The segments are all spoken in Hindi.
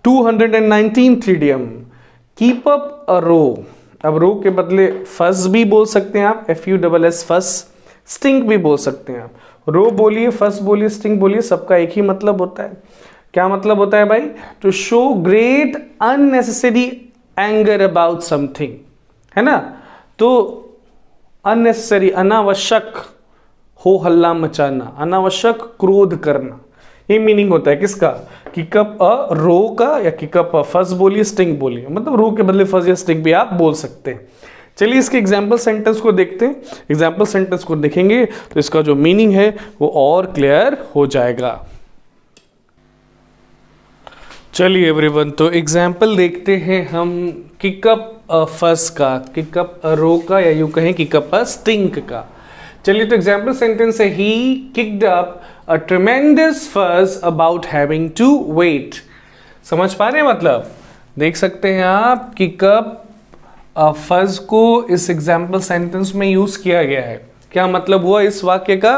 219th idiom, keep up a row. अब रो के बदले फस भी बोल सकते हैं आप, FUSS फस। स्टिंक भी बोल सकते हैं आप। रो बोलिए, फस बोलिए, स्टिंक बोलिए, सबका एक ही मतलब होता है। क्या मतलब होता है भाई? To show great unnecessary anger about something, है ना। तो अननेसेसरी, अनावश्यक हो हल्ला मचाना, अनावश्यक क्रोध करना, ये मीनिंग होता है किसका? किक अप अ रो का, या किक अप अ फस बोलिए, स्टिंग बोलिए, मतलब रो के बदले फस या स्टिंग भी आप बोल सकते हैं। चलिए इसके एग्जाम्पल सेंटेंस को देखते हैं। एग्जाम्पल सेंटेंस को देखेंगे तो इसका जो मीनिंग है वो और क्लियर हो जाएगा। चलिए एवरीवन, तो एग्जाम्पल देखते हैं हम किक अप अ फस का, किक अप अ रो का, या यूं कहें किक अप अ स्टिंक का। चलिए तो एग्जाम्पल सेंटेंस है, ही किक्ड अप अ ट्रेमेंडस फस अबाउट हैविंग टू वेट। समझ पा रहे हैं मतलब? देख सकते हैं आप, किक अप फस को इस एग्जाम्पल सेंटेंस में यूज किया गया है। क्या मतलब हुआ इस वाक्य का?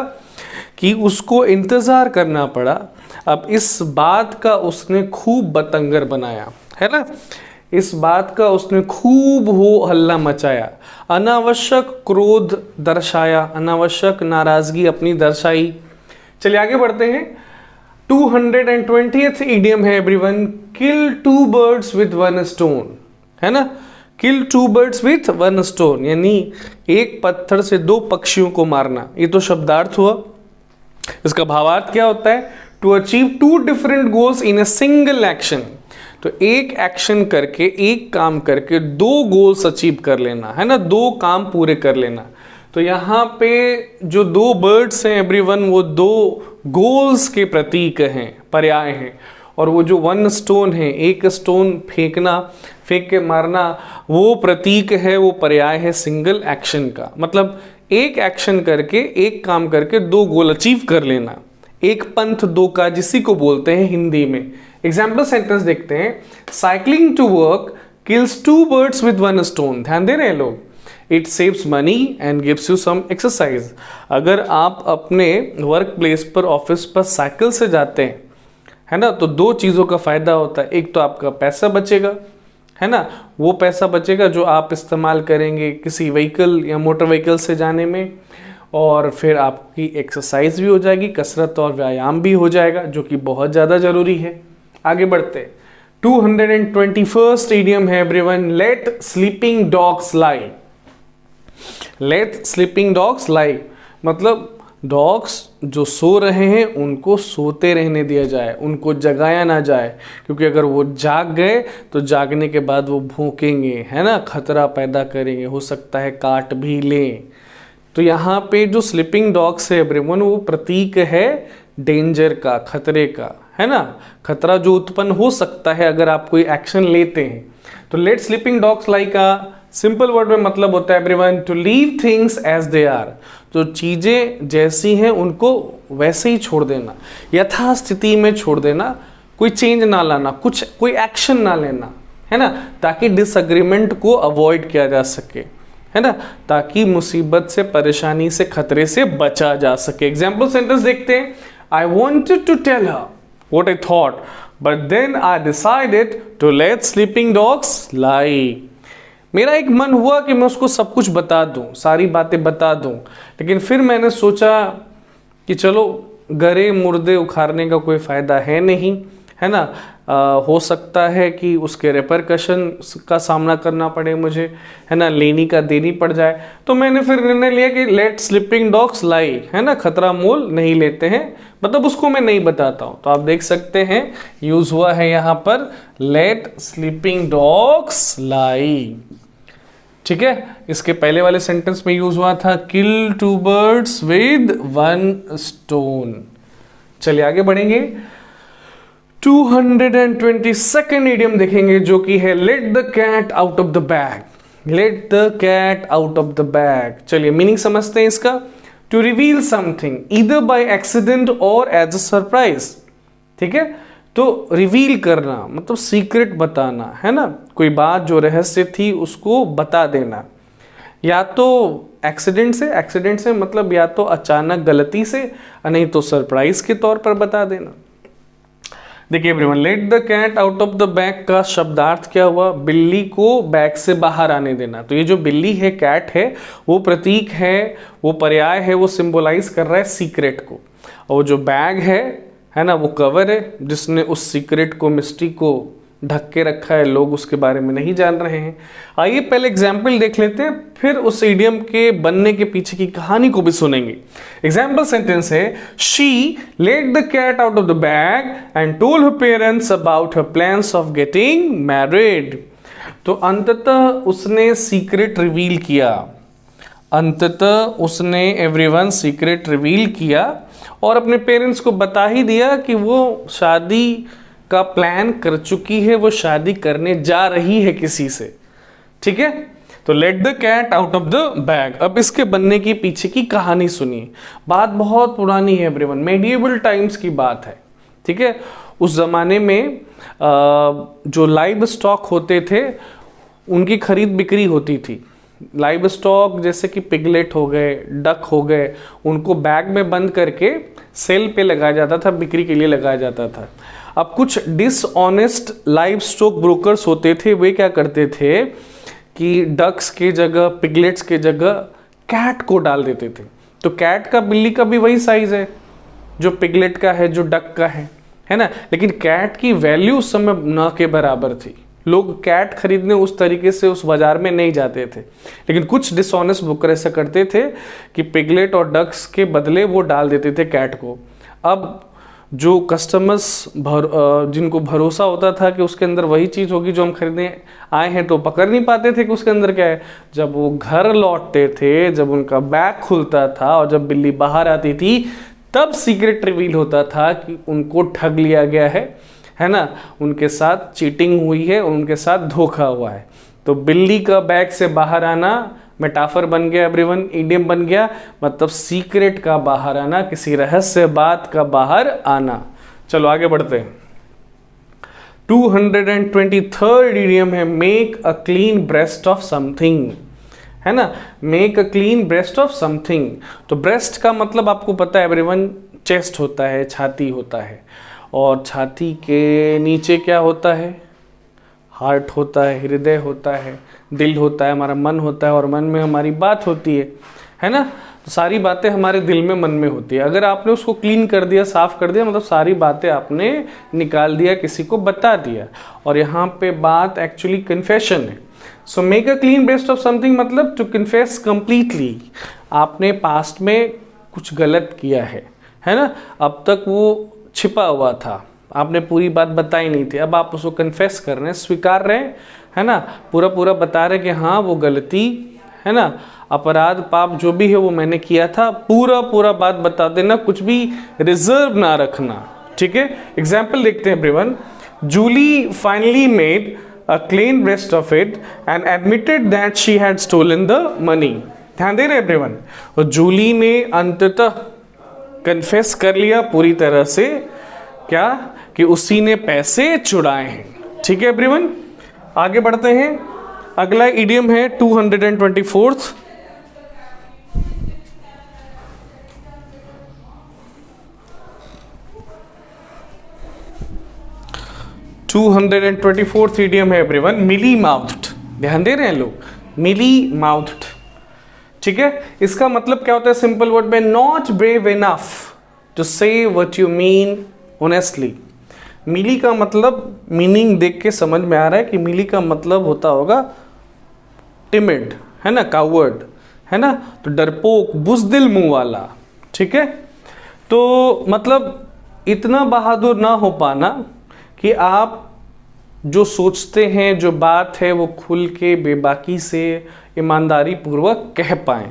कि उसको इंतजार करना पड़ा। अब इस बात का उसने खूब बतंगर बनाया, है ना। इस बात का उसने खूब हो हल्ला मचाया, अनावश्यक क्रोध दर्शाया, अनावश्यक नाराजगी अपनी दर्शाई। चलिए आगे बढ़ते हैं। 220th इडियम है everyone, kill two birds with one stone, है ना। Kill two birds with one stone, यानी एक पत्थर से दो पक्षियों को मारना। ये तो शब्दार्थ हुआ। इसका भावार्थ क्या होता है? To achieve two different goals in a single action. तो एक एक्शन करके, एक काम करके दो गोल्स अचीव कर लेना, है ना, दो काम पूरे कर लेना। तो यहाँ पे जो दो बर्ड्स हैं एवरीवन, वो दो गोल्स के प्रतीक हैं, पर्याय हैं। और वो जो वन स्टोन है, एक स्टोन फेंकना, फेंक के मारना, वो प्रतीक है, वो पर्याय है सिंगल एक्शन का। मतलब एक एक्शन करके, एक काम करके दो गोल अचीव कर लेना। एक पंथ दो काज, जिसी को बोलते हैं हिंदी में। एग्जाम्पल सेंटेंस देखते हैं। Cycling to work kills two birds with one stone. ध्यान दे रहे हैं लोग? It saves money and gives you some exercise. अगर आप अपने वर्क प्लेस पर, ऑफिस पर साइकिल से जाते हैं, है ना, तो दो चीज़ों का फायदा होता है। एक तो आपका पैसा बचेगा, है ना, वो पैसा बचेगा जो आप इस्तेमाल करेंगे किसी व्हीकल या मोटर व्हीकल से जाने में, और फिर आपकी एक्सरसाइज भी हो जाएगी, कसरत और व्यायाम भी हो जाएगा, जो कि बहुत ज़्यादा ज़रूरी है। आगे बढ़ते। 221st इडियम है एवरीवन, लेट स्लीपिंग डॉग्स लाई। लेट स्लीपिंग डॉग्स लाई मतलब डॉग्स जो सो रहे हैं उनको सोते रहने दिया जाए, उनको जगाया ना जाए, क्योंकि अगर वो जाग गए तो जागने के बाद वो भौंकेंगे, है ना, खतरा पैदा करेंगे, हो सकता है काट भी लें। तो यहाँ पे जो स्लीपिंग डॉग्स है एवरीवन, वो प्रतीक है डेंजर का, खतरे का, है ना, खतरा जो उत्पन्न हो सकता है अगर आप कोई एक्शन लेते हैं। तो लेट स्लीपिंग डॉग्स लाई का सिंपल वर्ड में मतलब होता है everyone, to leave things as they are. तो चीजें जैसी हैं उनको वैसे ही छोड़ देना, यथास्थिति में छोड़ देना, कोई चेंज ना लाना, कोई एक्शन ना लेना, है ना, ताकि डिसएग्रीमेंट को अवॉइड किया जा सके, है ना, ताकि मुसीबत से, परेशानी से, खतरे से बचा जा सके। एग्जाम्पल सेंटेंस देखते हैं। I wanted to tell her what I thought but then I decided to let sleeping dogs lie. मेरा एक मन हुआ कि मैं उसको सब कुछ बता दूं, सारी बातें बता दूं, लेकिन फिर मैंने सोचा कि चलो गरे मुर्दे उखाड़ने का कोई फ़ायदा है नहीं, है ना, हो सकता है कि उसके रेपरकशन का सामना करना पड़े मुझे, है ना, लेनी का देनी पड़ जाए। तो मैंने फिर निर्णय लिया कि लेट स्लीपिंग डॉग्स लाई, है ना, खतरा मोल नहीं लेते हैं, मतलब उसको मैं नहीं बताता हूँ। तो आप देख सकते हैं यूज हुआ है यहाँ पर लेट स्लीपिंग डॉग्स लाई। ठीक है, इसके पहले वाले सेंटेंस में यूज हुआ था kill two birds with one stone. चलिए आगे बढ़ेंगे। 222nd इडियम देखेंगे जो कि है let the cat out of the bag. Let the cat out of the bag. चलिए मीनिंग समझते हैं इसका। To reveal something either by accident or as a surprise. ठीक है, तो रिवील करना मतलब सीक्रेट बताना, है ना, कोई बात जो रहस्य थी उसको बता देना, या तो एक्सीडेंट से मतलब या तो अचानक गलती से, नहीं तो सरप्राइज के तौर पर बता देना। देखिए everyone, let the cat out of the bag का शब्दार्थ क्या हुआ? बिल्ली को बैग से बाहर आने देना। तो ये जो बिल्ली है, कैट है, वो प्रतीक है, वो पर्याय है, वो सिंबलाइज कर रहा है सीक्रेट को। और जो बैग है ना, वो कवर है जिसने उस सीक्रेट को, मिस्ट्री को ढक के रखा है। लोग उसके बारे में नहीं जान रहे हैं। आइए पहले एग्जाम्पल देख लेते हैं, फिर उस इडियम के बनने के पीछे की कहानी को भी सुनेंगे। एग्जाम्पल सेंटेंस है, she let the cat out of the bag and told her parents about her plans of getting married. तो अंततः उसने सीक्रेट रिवील किया, अंततः उसने एवरीवन सीक्रेट रिवील किया और अपने पेरेंट्स को बता ही दिया कि वो शादी का प्लान कर चुकी है, वो शादी करने जा रही है किसी से। ठीक है, तो let the cat out of the bag. अब इसके बनने की पीछे की कहानी सुनिए। बात बहुत पुरानी है एवरीवन, मेडिएवल टाइम्स की बात है। ठीक है, उस जमाने में जो लाइव स्टॉक होते थे उनकी खरीद बिक्री होती थी। लाइव स्टॉक जैसे कि पिगलेट हो गए, डक हो गए, उनको बैग में बंद करके सेल पे लगाया जाता था, बिक्री के लिए लगाया जाता था। अब कुछ डिसऑनेस्ट लाइव स्टॉक ब्रोकर्स होते थे, वे क्या करते थे कि डक्स के जगह, पिगलेट्स के जगह कैट को डाल देते थे। तो कैट का, बिल्ली का भी वही साइज है जो पिगलेट का है, जो डक का है ना। लेकिन कैट की वैल्यू उस समय न के बराबर थी। लोग कैट खरीदने उस तरीके से उस बाजार में नहीं जाते थे। लेकिन कुछ डिसऑनेस्ट ब्रोकर ऐसा करते थे कि पिगलेट और डक्स के बदले वो डाल देते थे कैट को। अब जो कस्टमर्स जिनको भरोसा होता था कि उसके अंदर वही चीज़ होगी जो हम खरीदने आए हैं, तो पकड़ नहीं पाते थे कि उसके अंदर क्या है। जब वो घर लौटते थे, जब उनका बैग खुलता था और जब बिल्ली बाहर आती थी, तब सीक्रेट रिवील होता था कि उनको ठग लिया गया है ना, उनके साथ चीटिंग हुई है, उनके साथ धोखा हुआ है। तो बिल्ली का बैग से बाहर आना मेटाफर बन गया एवरीवन, इडियम बन गया, मतलब सीक्रेट का बाहर आना, किसी रहस्य बात का बाहर आना। चलो आगे बढ़ते हैं। 223rd इडियम है, make a clean breast of something, है ना। Make a clean breast of something. तो ब्रेस्ट का मतलब आपको पता है एवरीवन, चेस्ट होता है, छाती होता है, और छाती के नीचे क्या होता है? हार्ट होता है, हृदय होता है, दिल होता है, हमारा मन होता है, और मन में हमारी बात होती है ना। तो सारी बातें हमारे दिल में, मन में होती है। अगर आपने उसको क्लीन कर दिया, साफ कर दिया, मतलब सारी बातें आपने निकाल दिया, किसी को बता दिया। और यहाँ पे बात एक्चुअली कन्फेशन है। So make a clean breast of something मतलब टू कन्फेस कंप्लीटली। आपने पास्ट में कुछ गलत किया है ना। अब तक वो छिपा हुआ था, आपने पूरी बात बताई नहीं थी, अब आप उसको कन्फेस कर रहे हैं, स्वीकार रहे हैं, है ना। पूरा पूरा बता रहे कि हाँ वो गलती है ना, अपराध पाप जो भी है वो मैंने किया था। पूरा पूरा बात बता देना, कुछ भी रिजर्व ना रखना। ठीक है, एग्जाम्पल देखते हैं everyone. Julie finally made a clean breast of it and admitted that she had stolen the money. ध्यान दे रहे एवरीवन। और जूली ने अंततः कन्फेस कर लिया पूरी तरह से, क्या कि उसी ने पैसे चुराए हैं। ठीक है एवरीवन, आगे बढ़ते हैं। अगला इडियम है 224th। इडियम है एवरीवन, मिली माउथ्ड। ध्यान दे रहे हैं लोग, मिली माउथ्ड। ठीक है, इसका मतलब क्या होता है सिंपल वर्ड में? नॉट ब्रेव इनफ टू से व्हाट यू मीन ऑनेस्टली। मिली का मतलब, मीनिंग देख के समझ में आ रहा है कि मिली का मतलब होता होगा टिमिड, है ना, कावर्ड, है ना, तो डरपोक, बुज़दिल मुंह वाला। ठीक है, तो मतलब इतना बहादुर ना हो पाना कि आप जो सोचते हैं, जो बात है, वो खुल के बेबाकी से ईमानदारी पूर्वक कह पाएं,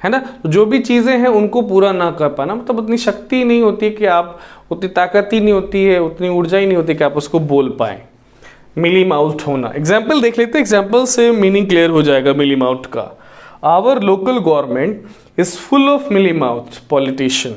है ना। तो जो भी चीज़ें हैं उनको पूरा ना कर पाना, मतलब उतनी शक्ति नहीं होती कि आप, उतनी ताकत ही नहीं होती है, उतनी ऊर्जा ही नहीं होती कि आप उसको बोल पाएं। मिली माउथ होना। एग्जाम्पल देख लेते हैं, एग्जाम्पल से मीनिंग क्लियर हो जाएगा मिली माउथ का। Our local government is full of mealy mouth politician.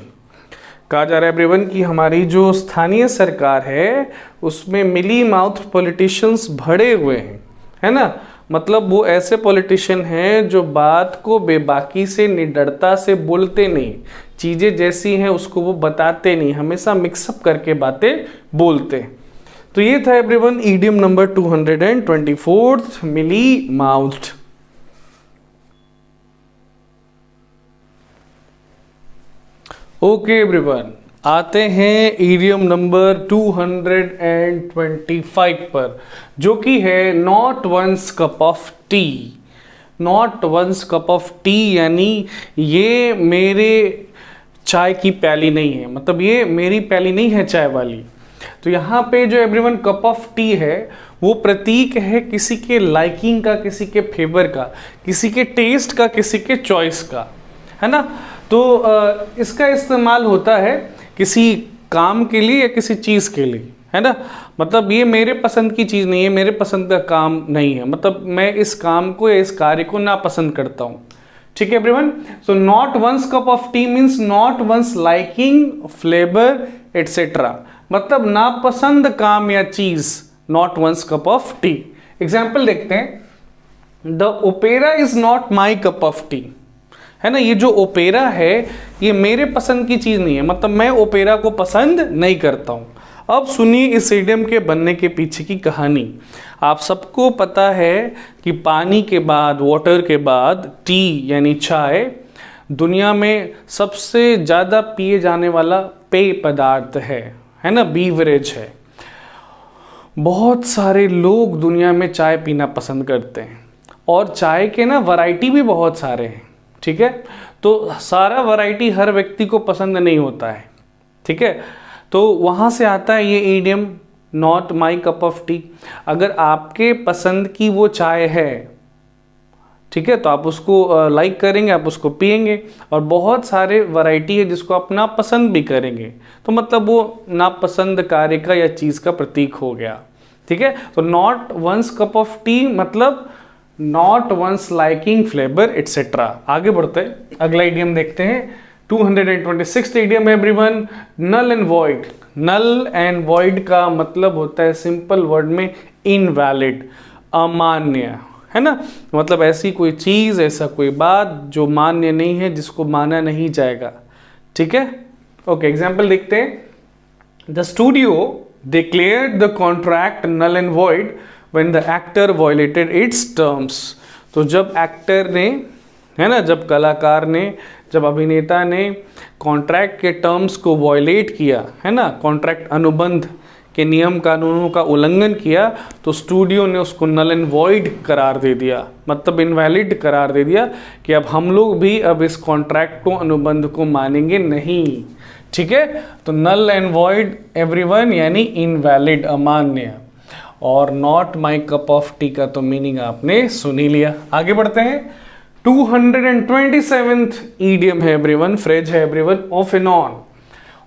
कहा जा रहा है एवरीवन कि हमारी जो स्थानीय सरकार है उसमें मिली माउथ पॉलिटिशियंस भरे हुए हैं, है ना। मतलब वो ऐसे पॉलिटिशियन हैं जो बात को बेबाकी से, निडरता से बोलते नहीं, चीज़ें जैसी हैं उसको वो बताते नहीं, हमेशा मिक्सअप करके बातें बोलते हैं। तो ये था everyone idiom number 224 mealy mouth. Okay everyone, आते हैं ईडियम नंबर 225 पर, जो कि है not one's cup of tea. Not one's cup of tea यानी ये मेरे चाय की प्याली नहीं है, मतलब ये मेरी प्याली नहीं है चाय वाली। तो यहाँ पे जो एवरीवन कप ऑफ टी है वो प्रतीक है किसी के लाइकिंग का, किसी के फेवर का, किसी के टेस्ट का, किसी के चॉइस का, है ना। तो इसका इस्तेमाल होता है किसी काम के लिए या किसी चीज़ के लिए, है ना। मतलब ये मेरे पसंद की चीज़ नहीं है, मेरे पसंद का काम नहीं है, मतलब मैं इस काम को या इस कार्य को ना पसंद करता हूँ। ठीक है everyone. So not one's cup of tea means not one's liking, flavour etcetera, मतलब नापसंद काम या चीज, not one's cup of tea. Example देखते हैं, the opera is not my cup of tea, है ना। ये जो ओपेरा है ये मेरे पसंद की चीज नहीं है, मतलब मैं ओपेरा को पसंद नहीं करता हूं। अब सुनिए इस इडियम के बनने के पीछे की कहानी। आप सबको पता है कि पानी के बाद, वाटर के बाद टी यानी चाय दुनिया में सबसे ज़्यादा पिए जाने वाला पेय पदार्थ है ना, बीवरेज है। बहुत सारे लोग दुनिया में चाय पीना पसंद करते हैं और चाय के ना वैरायटी भी बहुत सारे हैं, ठीक है। तो सारा वैरायटी हर व्यक्ति को पसंद नहीं होता है, ठीक है। तो वहाँ से आता है ये idiom not my cup of T. अगर आपके पसंद की वो चाय है, ठीक है, तो आप उसको लाइक करेंगे, आप उसको पिएंगे। और बहुत सारे वैरायटी है जिसको आप नापसंद भी करेंगे, तो मतलब वो नापसंद कार्य का या चीज़ का प्रतीक हो गया, ठीक है। तो not one's cup of tea मतलब not one's liking, flavour etcetera. आगे बढ़ते हैं, अगला इडियम देखते हैं। 226 idiom everyone, null and void. Null and void का मतलब होता है सिंपल वर्ड में इनवैलिड, अमान्य, है ना। मतलब ऐसी कोई चीज, ऐसा कोई बात जो मान्य नहीं है, जिसको माना नहीं जाएगा, ठीक है। ओके, एग्जाम्पल देखते हैं। The studio declared the contract null and void when the actor violated its terms. तो जब एक्टर ने, है ना, जब कलाकार ने, जब अभिनेता ने कॉन्ट्रैक्ट के टर्म्स को वायलेट किया, है ना, कॉन्ट्रैक्ट अनुबंध के नियम कानूनों का उल्लंघन किया, तो स्टूडियो ने उसको नल एंड वॉइड करार दे दिया, मतलब इनवैलिड करार दे दिया कि अब हम लोग भी अब इस कॉन्ट्रैक्ट को, अनुबंध को मानेंगे नहीं, ठीक है। तो नल एंड वॉइड एवरीवन यानी इनवैलिड, अमान्य। और not my cup of T का तो मीनिंग आपने सुन ही लिया। आगे बढ़ते हैं। 227th ईडियम है एवरीवन, फ्रेज है everyone, of and on.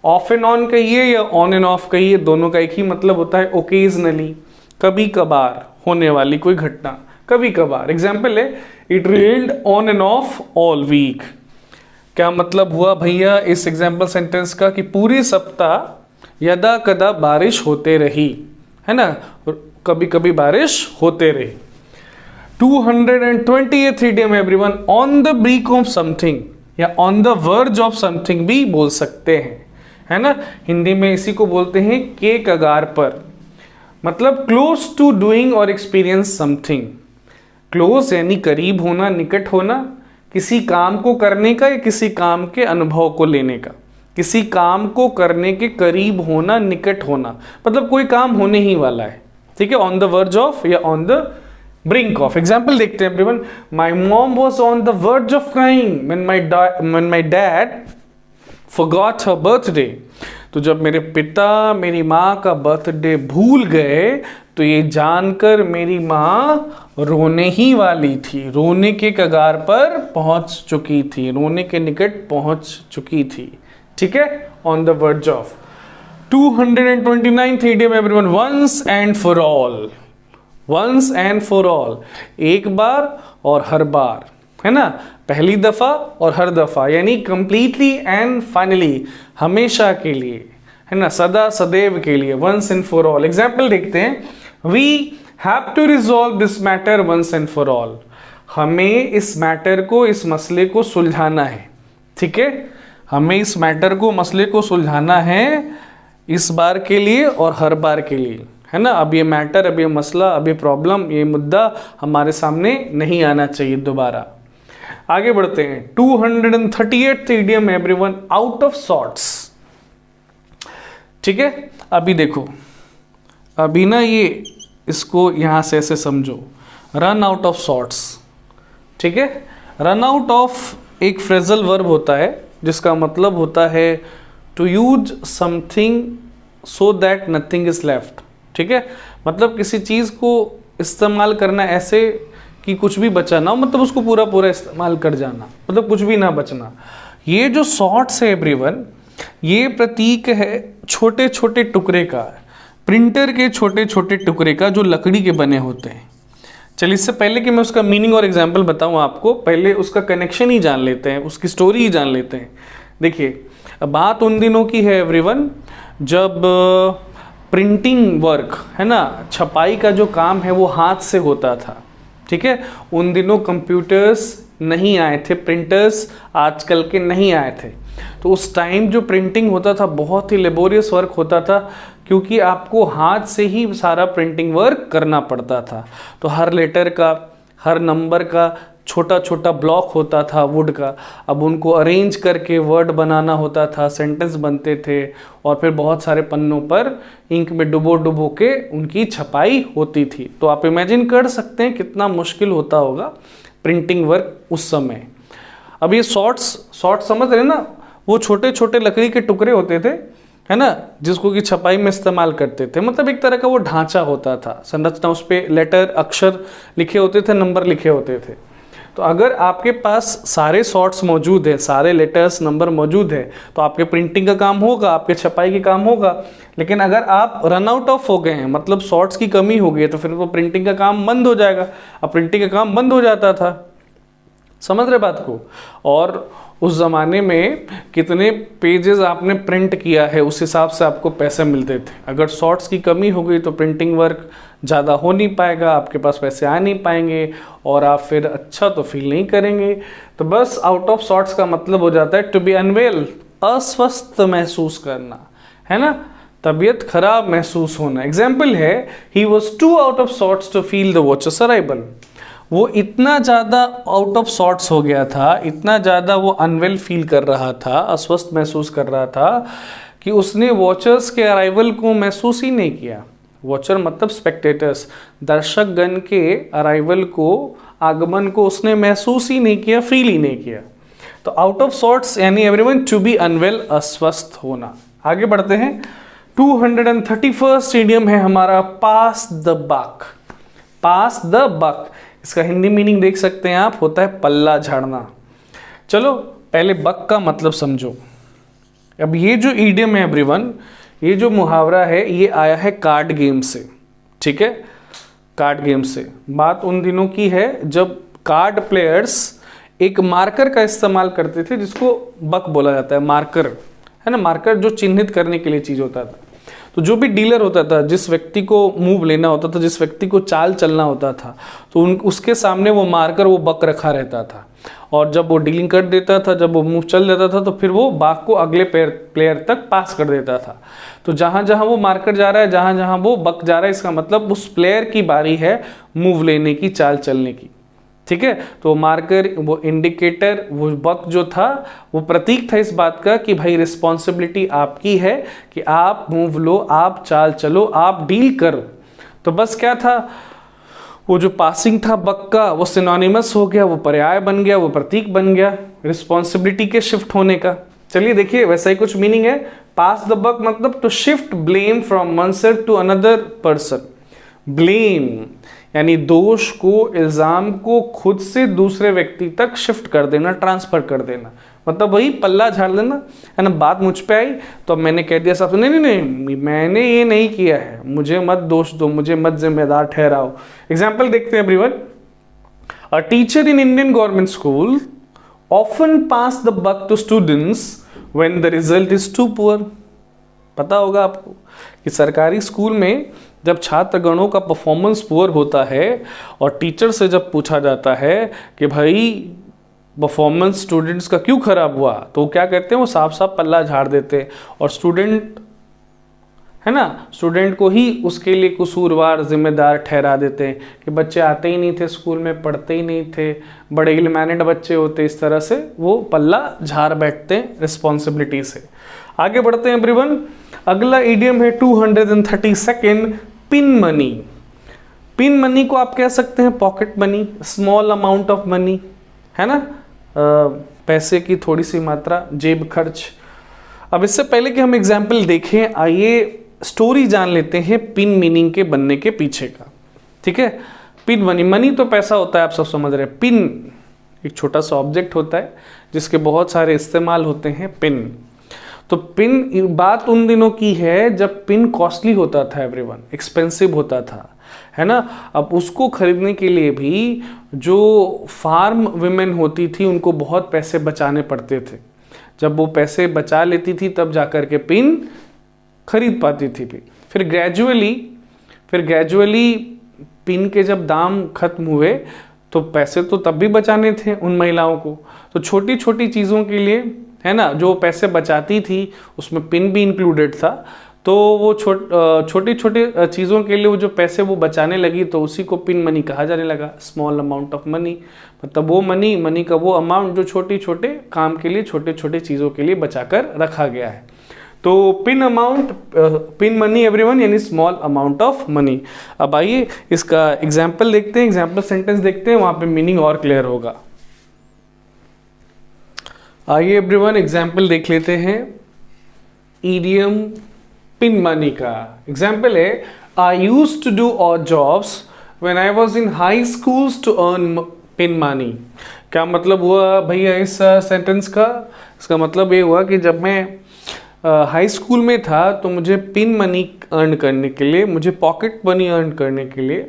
Of and on कहिए या ऑन एंड ऑफ कहिए, दोनों का एक ही मतलब होता है, ओकेजनली, कभी कभार होने वाली कोई घटना, कभी कभार। एग्जाम्पल है, it rained on and off all week. क्या मतलब हुआ भैया इस एग्जाम्पल सेंटेंस का कि पूरे सप्ताह यदा कदा बारिश होते रही, है ना, कभी कभी बारिश होते रही। 220th idiom everyone, on the brink of something या on the verge of something भी बोल सकते हैं, है ना। हिंदी में इसी को बोलते हैं के कगार पर, मतलब क्लोज टू डूइंग और एक्सपीरियंस समथिंग। क्लोज यानी करीब होना, निकट होना, किसी काम को करने का या किसी काम के अनुभव को लेने का, किसी काम को करने के करीब होना, निकट होना, मतलब कोई काम होने ही वाला है, ठीक है। ऑन द वर्ज ऑफ या on the brink of. Example देखते हैं everyone, my mom was on the verge of crying when my dad forgot her birthday। तो जब मेरे पिता मेरी माँ का बर्थडे भूल गए, तो ये जानकर मेरी माँ रोने ही वाली थी, रोने के कगार पर पहुंच चुकी थी, रोने के निकट पहुंच चुकी थी, ठीक है, on the verge of. 229th idiom everyone, once and for all. Once and for all, एक बार और हर बार, है ना, पहली दफा और हर दफा, यानी कंप्लीटली एंड फाइनली, हमेशा के लिए, है ना, सदा सदैव के लिए, once and for all. Example देखते हैं, we have to resolve this matter once and for all. हमें इस मैटर को, इस मसले को सुलझाना है, ठीक है, हमें इस मैटर को, मसले को सुलझाना है इस बार के लिए और हर बार के लिए, है ना। अब ये मैटर, अब ये मसला, अब ये प्रॉब्लम, ये मुद्दा हमारे सामने नहीं आना चाहिए दोबारा। आगे बढ़ते हैं। 238th idiom everyone, out of sorts. ठीक है, अभी देखो, अभी ना ये इसको यहां से ऐसे समझो, रन आउट ऑफ सॉर्ट्स। ठीक है, रन आउट ऑफ एक फ्रेजल वर्ब होता है जिसका मतलब होता है to use something so that nothing is left. ठीक है, मतलब किसी चीज को इस्तेमाल करना ऐसे कि कुछ भी बचा ना हो, मतलब उसको पूरा पूरा इस्तेमाल कर जाना, मतलब कुछ भी ना बचना। ये जो सॉर्ट्स है एवरीवन, ये प्रतीक है छोटे छोटे टुकड़े का, प्रिंटर के छोटे छोटे टुकड़े का जो लकड़ी के बने होते हैं। चलिए, इससे पहले कि मैं उसका मीनिंग और एग्जाम्पल बताऊं आपको, पहले उसका कनेक्शन ही जान लेते हैं, उसकी स्टोरी ही जान लेते हैं। देखिए, बात उन दिनों की है एवरीवन जब प्रिंटिंग वर्क है ना, छपाई का जो काम है वो हाथ से होता था। ठीक है, उन दिनों कंप्यूटर्स नहीं आए थे, प्रिंटर्स आजकल के नहीं आए थे। तो उस टाइम जो प्रिंटिंग होता था बहुत ही लेबोरियस वर्क होता था, क्योंकि आपको हाथ से ही सारा प्रिंटिंग वर्क करना पड़ता था। तो हर लेटर का, हर नंबर का छोटा छोटा ब्लॉक होता था वुड का, अब उनको अरेंज करके वर्ड बनाना होता था, सेंटेंस बनते थे, और फिर बहुत सारे पन्नों पर इंक में डुबो डुबो के उनकी छपाई होती थी। तो आप इमेजिन कर सकते हैं कितना मुश्किल होता होगा प्रिंटिंग वर्क उस समय। अब ये शॉर्ट्स समझ रहे ना, वो छोटे छोटे लकड़ी के टुकड़े होते थे, है ना, जिसको कि छपाई में इस्तेमाल करते थे। मतलब एक तरह का वो ढांचा होता था, संरचना, उस पर लेटर, अक्षर लिखे होते थे, नंबर लिखे होते थे। तो अगर आपके पास सारे शॉर्ट्स मौजूद है, सारे लेटर्स, नंबर मौजूद है, तो आपके प्रिंटिंग का काम होगा, आपके छपाई का काम होगा। लेकिन अगर आप रन आउट ऑफ हो गए हैं, मतलब शॉर्ट्स की कमी हो गई है, तो फिर वो प्रिंटिंग का काम बंद हो जाएगा। अब प्रिंटिंग का काम बंद हो जाता था, समझ रहे बात को। और उस ज़माने में कितने पेजेस आपने प्रिंट किया है उस हिसाब से आपको पैसे मिलते थे। अगर शॉर्ट्स की कमी हो गई तो प्रिंटिंग वर्क ज़्यादा हो नहीं पाएगा, आपके पास पैसे आ नहीं पाएंगे, और आप फिर अच्छा तो फील नहीं करेंगे। तो बस आउट ऑफ शॉर्ट्स का मतलब हो जाता है टू बी अनवेल, अस्वस्थ महसूस करना, है ना, तबीयत खराब महसूस होना। एग्जाम्पल है, he was too out of sorts to feel the watchers arrival. वो इतना ज़्यादा आउट ऑफ सॉर्ट्स हो गया था, इतना ज़्यादा वो अनवेल फील कर रहा था, अस्वस्थ महसूस कर रहा था, कि उसने वॉचर्स के अराइवल को महसूस ही नहीं किया। वॉचर मतलब स्पेक्टेटर्स, दर्शक गण के अराइवल को, आगमन को उसने महसूस ही नहीं किया, फील ही नहीं किया। तो आउट ऑफ सॉर्ट्स यानी एवरीवन टू बी अनवेल, अस्वस्थ होना। आगे बढ़ते हैं। 231st इडियम है हमारा, पास द बक। पास द बक, इसका हिंदी मीनिंग देख सकते हैं आप, होता है पल्ला झाड़ना। चलो पहले बक का मतलब समझो। अब ये जो इडियम है एवरीवन, ये जो मुहावरा है, ये आया है कार्ड गेम से। ठीक है, कार्ड गेम से। बात उन दिनों की है जब कार्ड प्लेयर्स एक मार्कर का इस्तेमाल करते थे, जिसको बक बोला जाता है। मार्कर है ना, मार्कर जो चिन्हित करने के लिए चीज होता था। तो जो भी डीलर होता था, जिस व्यक्ति को मूव लेना होता था, जिस व्यक्ति को चाल चलना होता था, तो उसके सामने वो मार्कर, वो बक रखा रहता था। और जब वो डीलिंग कर देता था, जब वो मूव चल जाता था, तो फिर वो बाग को अगले प्लेयर तक पास कर देता था। तो जहां जहां वो मार्कर जा रहा है, जहां जहां वो बक जा रहा है, इसका मतलब उस प्लेयर की बारी है मूव लेने की, चाल चलने की। ठीक है, तो मार्कर, वो इंडिकेटर, वो बक जो था, वो प्रतीक था इस बात का कि भाई रिस्पॉन्सिबिलिटी आपकी है कि आप मूव लो, आप चाल चलो, आप डील करो। तो बस क्या था, वो जो पासिंग था बक का, वो सिनोनिमस हो गया, वो पर्याय बन गया, वो प्रतीक बन गया रिस्पॉन्सिबिलिटी के शिफ्ट होने का। चलिए देखिए, वैसा ही कुछ मीनिंग है। पास द बक मतलब to shift blame from one side to another person. Blame यानी दोष को, इल्जाम को खुद से दूसरे व्यक्ति तक शिफ्ट कर देना, ट्रांसफर कर देना, मतलब वही पल्ला झाड़ देना, है ना। बात मुझ पे आई तो मैंने कह दिया साहब, नहीं नहीं नहीं, मैंने ये नहीं किया है, मुझे मत दोष दो, मुझे मत जिम्मेदार ठहराओ। एग्जाम्पल देखते हैं everyone. A teacher in Indian government school often pass the buck to students when the result is too poor. पता होगा आपको कि सरकारी स्कूल में जब छात्र गणों का परफॉर्मेंस पुअर होता है और टीचर से जब पूछा जाता है कि भाई परफॉर्मेंस स्टूडेंट्स का क्यों खराब हुआ, तो वो क्या करते हैं, वो साफ साफ पल्ला झाड़ देते हैं और स्टूडेंट है ना, स्टूडेंट को ही उसके लिए कसूरवार जिम्मेदार ठहरा देते हैं कि बच्चे आते ही नहीं थे स्कूल में, पढ़ते ही नहीं थे, बड़े इल्मेनेड बच्चे होते, इस तरह से वो पल्ला झाड़ बैठते हैं रिस्पॉन्सिबिलिटी से। आगे बढ़ते हैं एवरीवन। अगला इडियम है 232 पिन मनी। पिन मनी को आप कह सकते हैं pocket money, small amount of money, है ना, पैसे की थोड़ी सी मात्रा, जेब खर्च। अब इससे पहले कि हम एग्जाम्पल देखें, आइए स्टोरी जान लेते हैं पिन मीनिंग के बनने के पीछे का। ठीक है, पिन मनी, मनी तो पैसा होता है, आप सब समझ रहे हैं। पिन एक छोटा सा ऑब्जेक्ट होता है जिसके बहुत सारे इस्तेमाल होते हैं, पिन। तो पिन, बात उन दिनों की है जब पिन कॉस्टली होता था एवरीवन, एक्सपेंसिव होता था, है ना। अब उसको खरीदने के लिए भी जो फार्म वुमेन होती थी उनको बहुत पैसे बचाने पड़ते थे। जब वो पैसे बचा लेती थी तब जाकर के पिन खरीद पाती थी भी। फिर ग्रेजुअली पिन के जब दाम खत्म हुए तो पैसे तो तब भी बचाने थे उन महिलाओं को, तो छोटी छोटी चीज़ों के लिए, है ना, जो पैसे बचाती थी उसमें पिन भी इंक्लूडेड था। तो वो छोटी छोटी चीज़ों के लिए वो जो पैसे वो बचाने लगी तो उसी को पिन मनी कहा जाने लगा, स्मॉल अमाउंट ऑफ मनी। मतलब वो मनी का वो अमाउंट जो छोटे छोटे काम के लिए, छोटे छोटे चीज़ों के लिए बचाकर रखा गया है। तो पिन मनी एवरीवन यानी स्मॉल अमाउंट ऑफ मनी। अब आइए इसका एग्जाम्पल देखते हैं, एग्जाम्पल सेंटेंस देखते हैं, वहां पे मीनिंग और क्लियर होगा। आइए एवरीवन एग्जाम्पल देख लेते हैं इडियम पिन मनी का। एग्जाम्पल है, I used to do odd jobs when I was in high schools to earn pin money. क्या मतलब हुआ भैया इस सेंटेंस का? इसका मतलब ये हुआ कि जब मैं हाई स्कूल में था तो मुझे पिन मनी अर्न करने के लिए, मुझे पॉकेट मनी अर्न करने के लिए,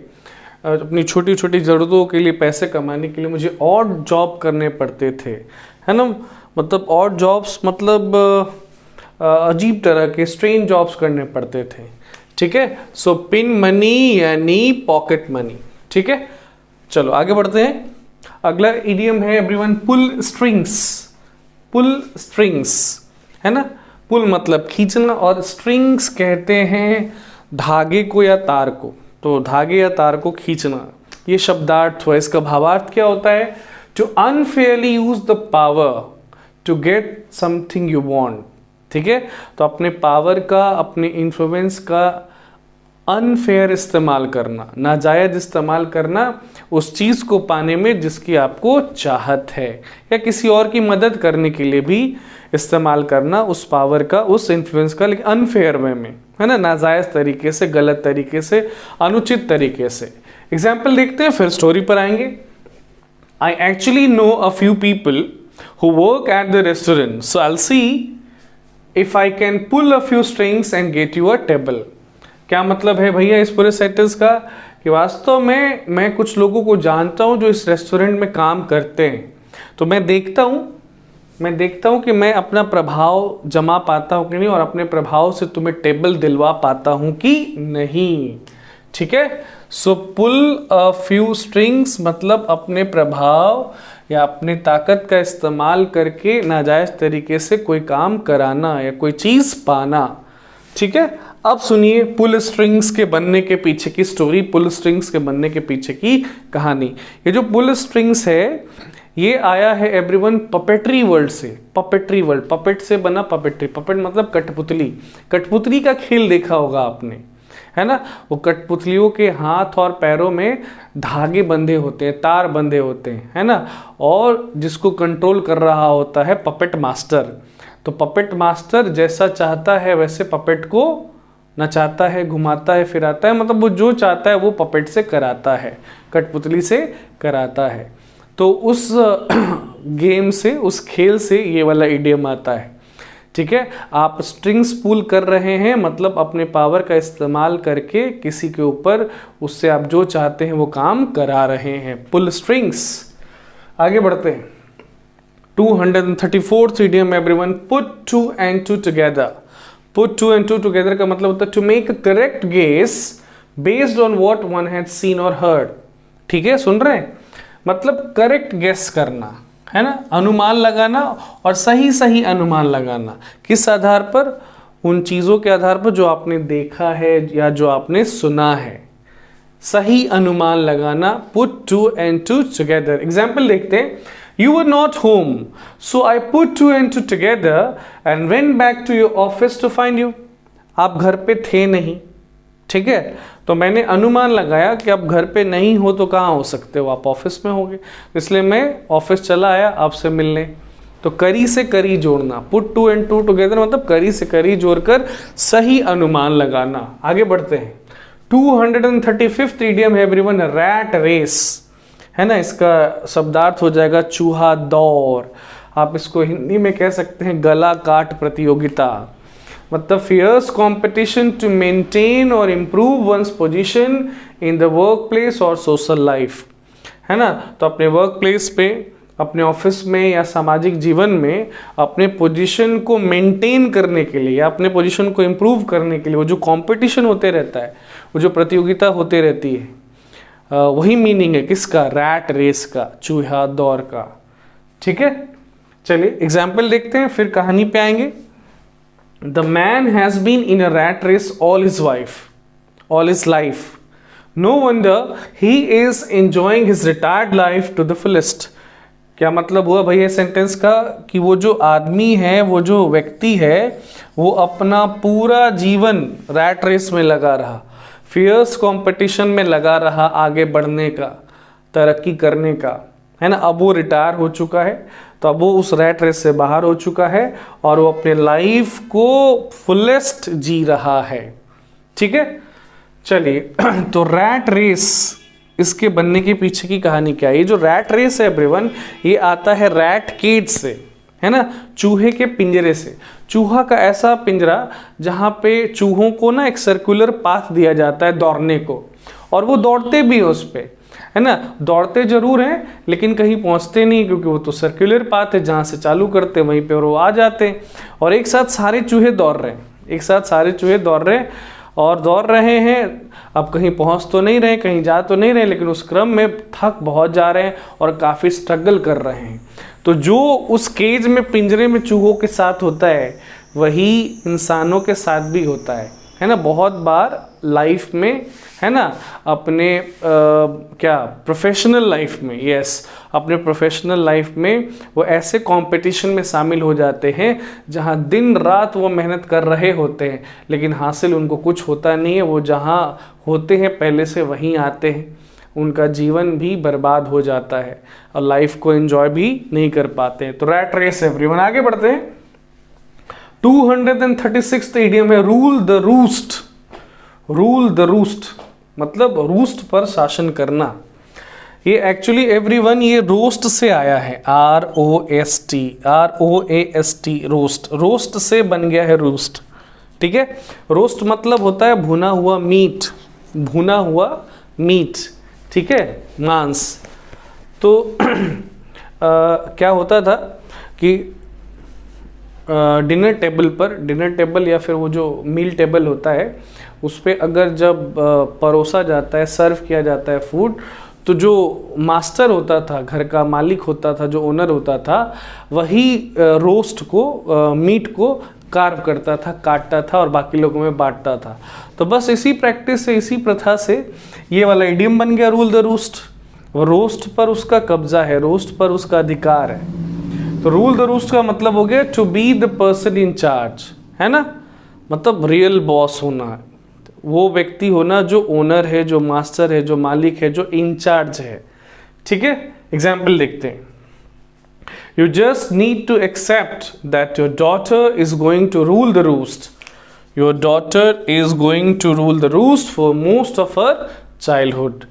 अपनी छोटी छोटी ज़रूरतों के लिए पैसे कमाने के लिए मुझे ऑड जॉब करने पड़ते थे, है ना। मतलब ऑड जॉब्स मतलब अजीब तरह के स्ट्रेंज जॉब्स करने पड़ते थे। ठीक है, सो पिन मनी यानी पॉकेट मनी। ठीक है, चलो आगे बढ़ते हैं। अगला इडियम है एवरीवन पुल स्ट्रिंग्स। पुल स्ट्रिंग्स, है ना, पुल मतलब खींचना और स्ट्रिंग्स कहते हैं धागे को या तार को। तो धागे या तार को खींचना, ये शब्दार्थ हुआ। इसका भावार्थ क्या होता है? To unfairly use the power to get something you want. ठीक है, तो अपने पावर का, अपने इन्फ्लुएंस का अनफेयर इस्तेमाल करना, नाजायज इस्तेमाल करना उस चीज़ को पाने में जिसकी आपको चाहत है, या किसी और की मदद करने के लिए भी इस्तेमाल करना उस पावर का, उस इन्फ्लुएंस का, लेकिन अनफेयर वे में, है ना, नाजायज तरीके से, गलत तरीके से, अनुचित तरीके से। एग्जाम्पल देखते हैं फिर स्टोरी पर आएंगे। I actually know a few people who work at the restaurant, so I will see if I can pull a few strings and get you a table. क्या मतलब है भैया इस पूरे सेंटेंस का? कि वास्तव में मैं कुछ लोगों को जानता हूं जो इस रेस्टोरेंट में काम करते हैं, तो मैं देखता हूं कि मैं अपना प्रभाव जमा पाता हूं कि नहीं, और अपने प्रभाव से तुम्हें टेबल दिलवा पाता हूं कि नहीं। ठीक है, सो पुल अ फ्यू स्ट्रिंग्स मतलब अपने प्रभाव या अपने ताकत का इस्तेमाल करके नाजायज तरीके से कोई काम कराना या कोई चीज पाना। ठीक है, अब सुनिए पुल स्ट्रिंग्स के बनने के पीछे की स्टोरी, पुल स्ट्रिंग्स के बनने के पीछे की कहानी। ये जो पुल स्ट्रिंग्स है ये आया है एवरीवन पपेट्री वर्ल्ड से। पपेट्री वर्ल्ड, पपेट से बना पपेट्री, पपेट मतलब कठपुतली। कठपुतली का खेल देखा होगा आपने, है ना। वो कठपुतलियों के हाथ और पैरों में धागे बंधे होते हैं, तार बंधे होते हैं, है ना, और जिसको कंट्रोल कर रहा होता है पपेट मास्टर। तो पपेट मास्टर जैसा चाहता है वैसे पपेट को नचाता है, घुमाता है, फिराता है, मतलब वो जो चाहता है वो पपेट से कराता है, कठपुतली से कराता है। तो उस गेम से, उस खेल से ये वाला इडियम आता है। ठीक है, आप स्ट्रिंग्स पुल कर रहे हैं मतलब अपने पावर का इस्तेमाल करके किसी के ऊपर उससे आप जो चाहते हैं वो काम करा रहे हैं। Pull strings. आगे बढ़ते हैं। 234th idiom everyone, put two and two together. Put two and two together का मतलब होता है to make a correct guess based on what one had seen और हर्ड। ठीक है, सुन रहे हैं? मतलब करेक्ट गेस करना, है ना, अनुमान लगाना और सही सही अनुमान लगाना। किस आधार पर? उन चीज़ों के आधार पर जो आपने देखा है या जो आपने सुना है। सही अनुमान लगाना, put two and two together. Example देखते हैं, you were not home so I put two and two together and went back to your office to find you. आप घर पे थे नहीं, ठीक है, तो मैंने अनुमान लगाया कि आप घर पे नहीं हो तो कहाँ हो सकते हो, आप ऑफिस में होंगे, इसलिए मैं ऑफिस चला आया आपसे मिलने। तो करी से करी जोड़ना, put two and two together मतलब करी से करी जोड़कर सही अनुमान लगाना। आगे बढ़ते हैं। 235th इडियम है एवरीवन, रैट रेस, है ना, इसका शब्दार्थ हो जाएगा चूहा दौड़। आप इसको हिंदी में कह सकते हैं गला काट प्रतियोगिता, मतलब फियर्स कंपटीशन टू मेंटेन और improve ones position in the work place और सोशल लाइफ, है ना। तो अपने वर्क प्लेस पे, अपने ऑफिस में या सामाजिक जीवन में अपने पोजीशन को मेंटेन करने के लिए या अपने पोजीशन को इम्प्रूव करने के लिए वो जो कंपटीशन होते रहता है, वो जो प्रतियोगिता होती रहती है, वही मीनिंग है किसका? रैट रेस का, चूहा दौड़ का। ठीक है, चलिए एग्जाम्पल देखते हैं, फिर कहानी पे आएंगे। The man has been in a rat race all his life, no wonder he is enjoying his retired life to the fullest. क्या मतलब हुआ भैया सेंटेंस का? कि वो जो आदमी है, वो जो व्यक्ति है, वो अपना पूरा जीवन रैट रेस में लगा रहा, फियर्स कंपटीशन में लगा रहा, आगे बढ़ने का, तरक्की करने का, है ना। अब वो रिटायर हो चुका है, तो अब वो उस रैट रेस से बाहर हो चुका है और वो अपने लाइफ को फुलेस्ट जी रहा है। ठीक है, चलिए तो रैट रेस, इसके बनने के पीछे की कहानी क्या है? ये जो रैट रेस है एवरीवन, ये आता है रैट केज से, है ना, चूहे के पिंजरे से। चूहा का ऐसा पिंजरा जहाँ पे चूहों को ना एक सर्कुलर पाथ दिया जाता है दौड़ने को, और वो दौड़ते भी हैं उस पे, है ना, दौड़ते जरूर हैं लेकिन कहीं पहुँचते नहीं, क्योंकि वो तो सर्कुलर पाथ है, जहाँ से चालू करते वहीं पे वो आ जाते हैं। और एक साथ सारे चूहे दौड़ रहे हैं, एक साथ सारे चूहे दौड़ रहे हैं और दौड़ रहे हैं। अब कहीं पहुंच तो नहीं रहे, कहीं जा तो नहीं रहे, लेकिन उस क्रम में थक बहुत जा रहे हैं और काफ़ी स्ट्रगल कर रहे हैं। तो जो उस केज में, पिंजरे में चूहों के साथ होता है, वही इंसानों के साथ भी होता है ना। बहुत बार लाइफ में, है ना, अपने क्या प्रोफेशनल लाइफ में, यस, अपने प्रोफेशनल लाइफ में वो ऐसे कंपटीशन में शामिल हो जाते हैं जहां दिन रात वो मेहनत कर रहे होते हैं, लेकिन हासिल उनको कुछ होता नहीं है। वो जहां होते हैं पहले से वहीं आते हैं, उनका जीवन भी बर्बाद हो जाता है और लाइफ को एंजॉय भी नहीं कर पाते हैं। तो रैट रेस एवरीवन। आगे बढ़ते हैं। 236th इडियम है rule the roost. Rule the roost मतलब रूस्ट पर शासन करना। ये एक्चुअली एवरीवन ये रोस्ट से आया है, ROST, रोस्ट, रोस्ट से बन गया है रूस्ट। ठीक है, रोस्ट मतलब होता है भुना हुआ मीट, भुना हुआ मीट, ठीक है, मांस। तो क्या होता था कि डिनर टेबल पर, डिनर टेबल या फिर वो जो मील टेबल होता है, उस पर अगर जब परोसा जाता है, सर्व किया जाता है फूड, तो जो मास्टर होता था, घर का मालिक होता था, जो ओनर होता था, वही रोस्ट को, मीट को कार्व करता था, काटता था और बाकी लोगों में बांटता था। तो बस इसी प्रैक्टिस से, इसी प्रथा से ये वाला इडियम बन गया रूल द रोस्ट। वो रोस्ट पर उसका कब्जा है, रोस्ट पर उसका अधिकार है। तो रूल द रोस्ट का मतलब हो गया to be the person in charge, है ना, मतलब रियल बॉस होना, वो व्यक्ति होना जो ओनर है, जो मास्टर है, जो मालिक है, जो इंचार्ज है। ठीक है, एग्जाम्पल देखते हैं। You just need to accept that your daughter is going to rule the roost. Your daughter is going to rule the roost for most of her childhood.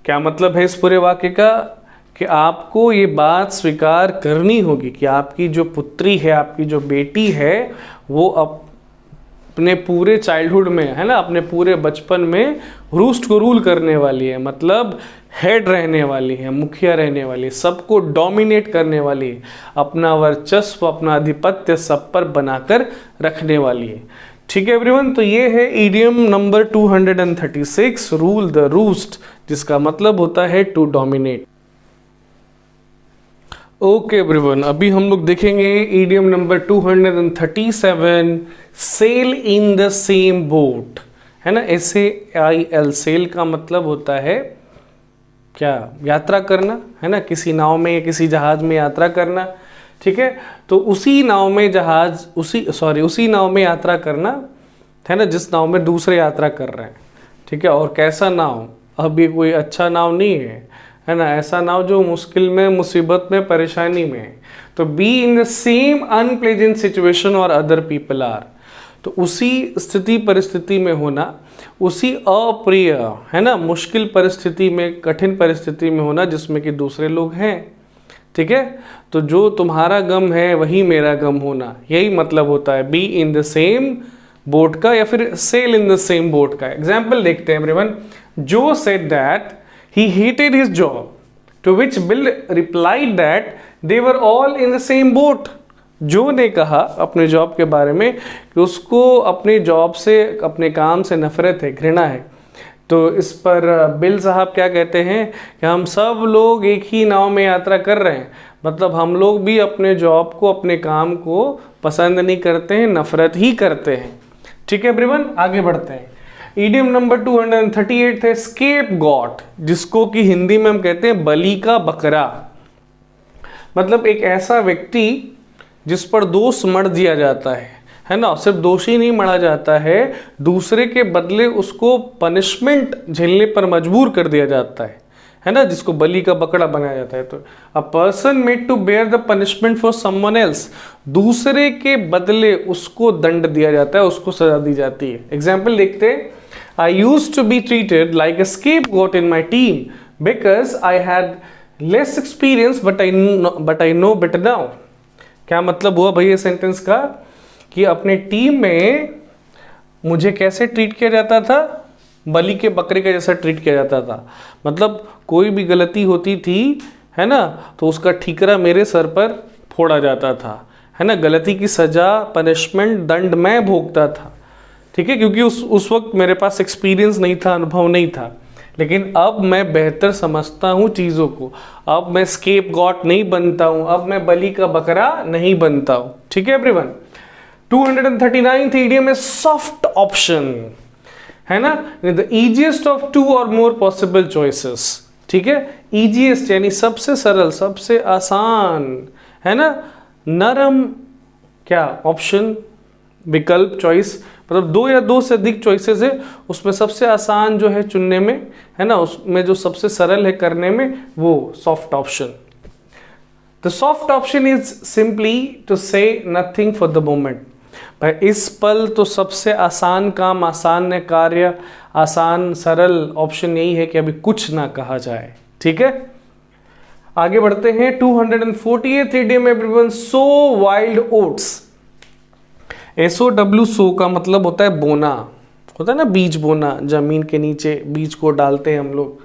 क्या मतलब है इस पूरे वाक्य का? कि आपको ये बात स्वीकार करनी होगी कि आपकी जो पुत्री है, आपकी जो बेटी है, वो अपने पूरे चाइल्डहुड में, है ना, अपने पूरे बचपन में रूस्ट को रूल करने वाली है, मतलब हेड रहने वाली है, मुखिया रहने वाली है, सबको डोमिनेट करने वाली है, अपना वर्चस्व, अपना आधिपत्य सब पर बनाकर रखने वाली है। ठीक है एवरीवन, तो ये है idiom number 236 rule the roost, जिसका मतलब होता है टू डोमिनेट। ओके एवरीवन, अभी हम लोग देखेंगे idiom number 237, sail in the same boat, है ना। SAIL, सेल का मतलब होता है क्या, यात्रा करना, है ना, किसी नाव में या किसी जहाज में यात्रा करना, ठीक है। तो उसी नाव में उसी नाव में यात्रा करना, है ना, जिस नाव में दूसरे यात्रा कर रहे हैं, ठीक है। और कैसा नाव, अब ये कोई अच्छा नाव नहीं है ना, ऐसा नाव जो मुश्किल में, मुसीबत में, परेशानी में है। तो B in the same unpleasant situation और अदर पीपल आर, तो उसी स्थिति परिस्थिति में होना, उसी अप्रिय, है ना, मुश्किल परिस्थिति में, कठिन परिस्थिति में होना जिसमें कि दूसरे लोग हैं, ठीक है। तो जो तुम्हारा गम है वही मेरा गम होना, यही मतलब होता है be in the same boat का, या फिर sail in the same boat का। एग्जाम्पल देखते हैं everyone. Joe said that he hated his job, to which Bill replied that they were all in the same boat. जो ने कहा अपने जॉब के बारे में कि उसको अपने जॉब से, अपने काम से नफरत है, घृणा है। तो इस पर बिल साहब क्या कहते हैं कि हम सब लोग एक ही नाव में यात्रा कर रहे हैं, मतलब हम लोग भी अपने जॉब को, अपने काम को पसंद नहीं करते हैं, नफरत ही करते हैं, ठीक है एवरीवन। आगे बढ़ते हैं। ईडियम नंबर 238 है स्केप गॉट, जिसको कि हिंदी में हम कहते हैं बलि का बकरा। मतलब एक ऐसा व्यक्ति जिस पर दोष मढ़ दिया जाता है ना। सिर्फ दोषी नहीं मढ़ा जाता है, दूसरे के बदले उसको पनिशमेंट झेलने पर मजबूर कर दिया जाता है ना, जिसको बलि का बकरा बनाया जाता है। तो a person made to bear the punishment for someone else, दूसरे के बदले उसको दंड दिया जाता है, उसको सजा दी जाती है। एग्जाम्पल देखते हैं। I used to be treated like a scapegoat in my team because I had less experience but I know better now. क्या मतलब हुआ भाई ये सेंटेंस का, कि अपने टीम में मुझे कैसे ट्रीट किया जाता था, बलि के बकरे के जैसा ट्रीट किया जाता था। मतलब कोई भी गलती होती थी, है ना, तो उसका ठीकरा मेरे सर पर फोड़ा जाता था, है ना। गलती की सजा, पनिशमेंट, दंड मैं भोगता था, ठीक है, क्योंकि उस वक्त मेरे पास एक्सपीरियंस नहीं था, अनुभव नहीं था। लेकिन अब मैं बेहतर समझता हूँ चीज़ों को, अब मैं स्केप गॉट नहीं बनता हूँ, अब मैं बलि का बकरा नहीं बनता हूँ, ठीक है एवरीवन। 239 ईडियम में सॉफ्ट ऑप्शन, है ना, द इजीएस्ट ऑफ टू और मोर पॉसिबल चॉइसेस, ठीक है। इजीएस्ट यानी सबसे सरल, सबसे आसान, है ना। नरम क्या, ऑप्शन, विकल्प, चॉइस, मतलब दो या दो से अधिक चॉइसेस है, उसमें सबसे आसान जो है चुनने में, है ना, उसमें जो सबसे सरल है करने में, वो soft option. The soft option is simply to say nothing for the moment. भाई इस पल तो सबसे आसान काम, आसान कार्य, आसान सरल ऑप्शन यही है कि अभी कुछ ना कहा जाए, ठीक है। आगे बढ़ते हैं। 248 ईडियम एवरीवन, सो वाइल्ड ओट्स। SOW, सो का मतलब होता है बोना, होता है ना, बीज बोना, जमीन के नीचे बीज को डालते हैं हम लोग,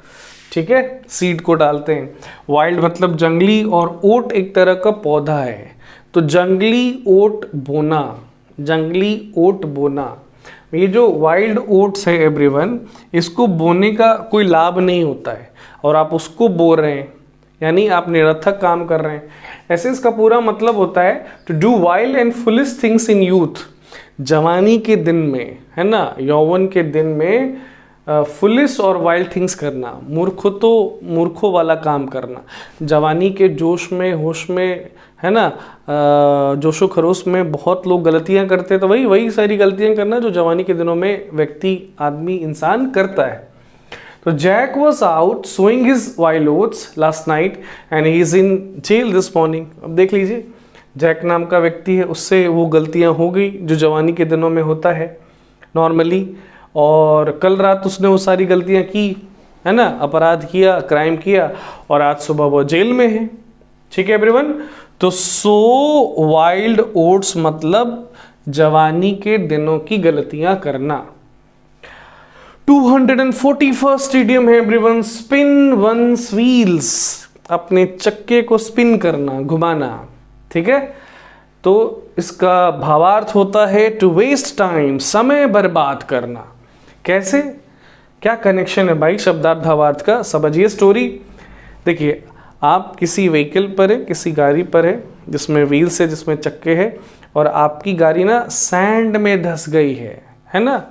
ठीक है, सीड को डालते हैं। वाइल्ड मतलब जंगली, और ओट एक तरह का पौधा है, तो जंगली ओट बोना, जंगली ओट बोना। ये जो वाइल्ड ओट्स है एवरीवन, इसको बोने का कोई लाभ नहीं होता है, और आप उसको बो रहे हैं, यानी आप निरर्थक काम कर रहे हैं। ऐसे इसका पूरा मतलब होता है to do wild and foolish things in youth, जवानी के दिन में, है ना, यौवन के दिन में फुलिश और वाइल्ड थिंग्स करना, मूर्खों वाला काम करना। जवानी के जोश में, होश में, है ना, जोशो खरोश में बहुत लोग गलतियां करते हैं, तो वही सारी गलतियां करना जो जवानी के दिनों में व्यक्ति, आदमी, इंसान करता है। तो Jack was out sowing his wild oats last night and he is in jail this morning. अब देख लीजिए, जैक नाम का व्यक्ति है, उससे वो गलतियां हो गई जो जवानी के दिनों में होता है नॉर्मली, और कल रात उसने वो सारी गलतियां की, है ना, अपराध किया, क्राइम किया, और आज सुबह वो जेल में है, ठीक है एवरीवन। तो सो वाइल्ड ओट्स मतलब जवानी के दिनों की गलतियां करना। 241 ईडियम है एवरीवन, स्पिन वंस व्हील्स, अपने चक्के को स्पिन करना, घुमाना, ठीक है। तो इसका भावार्थ होता है टू वेस्ट टाइम, समय बर्बाद करना। कैसे, क्या कनेक्शन है भाई शब्दार्थ भावार्थ का, समझिए स्टोरी। देखिए, आप किसी व्हीकल पर है, किसी गाड़ी पर है जिसमें व्हील्स है, जिसमें चक्के है, और आपकी गाड़ी ना सैंड में धंस गई है ना,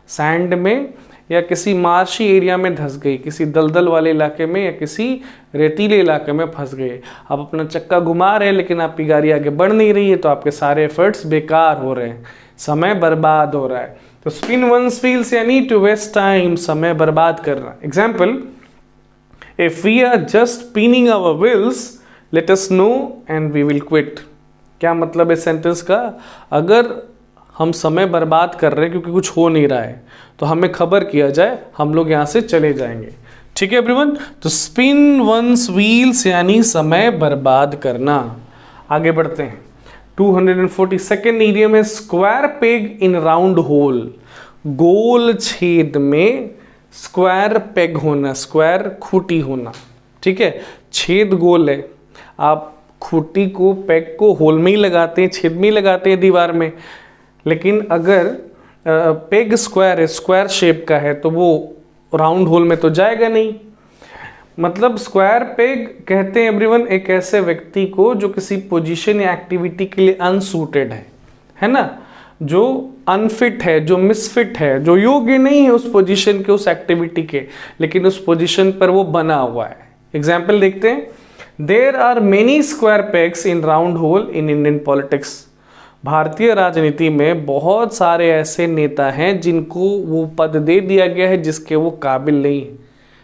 सैंड में या किसी मार्शी एरिया में धंस गई, किसी दलदल वाले इलाके में या किसी रेतीले इलाके में फंस गए। आप अपना चक्का घुमा रहे हैं लेकिन आपकी गाड़ी आगे बढ़ नहीं रही है, तो आपके सारे एफर्ट्स बेकार हो रहे हैं, समय बर्बाद हो रहा है। तो स्पिन वंस व्हील्स यानी टू वेस्ट टाइम, समय बर्बाद करना। Example, if we are just spinning our wheels let us know and we will quit. क्या मतलब है सेंटेंस का? अगर हम समय बर्बाद कर रहे हैं क्योंकि कुछ हो नहीं रहा है तो हमें खबर किया जाए, हम लोग यहाँ से चले जाएंगे। ठीक है एवरीवन, तो स्पिन वंस व्हील्स यानी समय बर्बाद करना। आगे बढ़ते हैं। 242nd इडियम है square peg in round hole. गोल छेद में स्क्वायर पेग होना, स्क्वायर खूंटी होना। ठीक है, छेद गोल है, आप खूंटी को, पेग को होल में ही लगाते हैं, छेद में ही लगाते हैं दीवार में। लेकिन अगर पेग स्क्वायर है, स्क्वायर शेप का है, तो वो राउंड होल में तो जाएगा नहीं। मतलब स्क्वायर पेग कहते हैं एवरीवन एक ऐसे व्यक्ति को जो किसी पोजीशन या एक्टिविटी के लिए अनसूटेड है ना, जो अनफिट है, जो मिसफिट है, जो योग्य नहीं है उस पोजीशन के, उस एक्टिविटी के, लेकिन उस पोजीशन पर वो बना हुआ है। एग्जाम्पल देखते हैं। There are many square pegs in round hole in Indian politics. भारतीय राजनीति में बहुत सारे ऐसे नेता हैं जिनको वो पद दे दिया गया है जिसके वो काबिल नहीं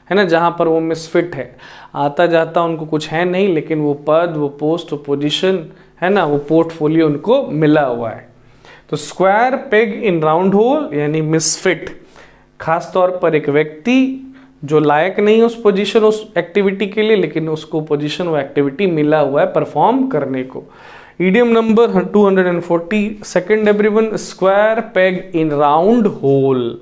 है ना, जहाँ पर वो मिसफिट है, आता जाता उनको कुछ है नहीं, लेकिन वो पद, वो पोस्ट, वो पोजीशन है ना, वो पोर्टफोलियो उनको मिला हुआ है। तो square peg in round whole यानी मिसफिट, खास तौर पर एक व्यक्ति जो लायक नहीं है उस पोजीशन, उस एक्टिविटी के लिए, लेकिन उसको पोजीशन, वो एक्टिविटी मिला हुआ है परफॉर्म करने को। Idiom number 242 everyone, square peg in round whole.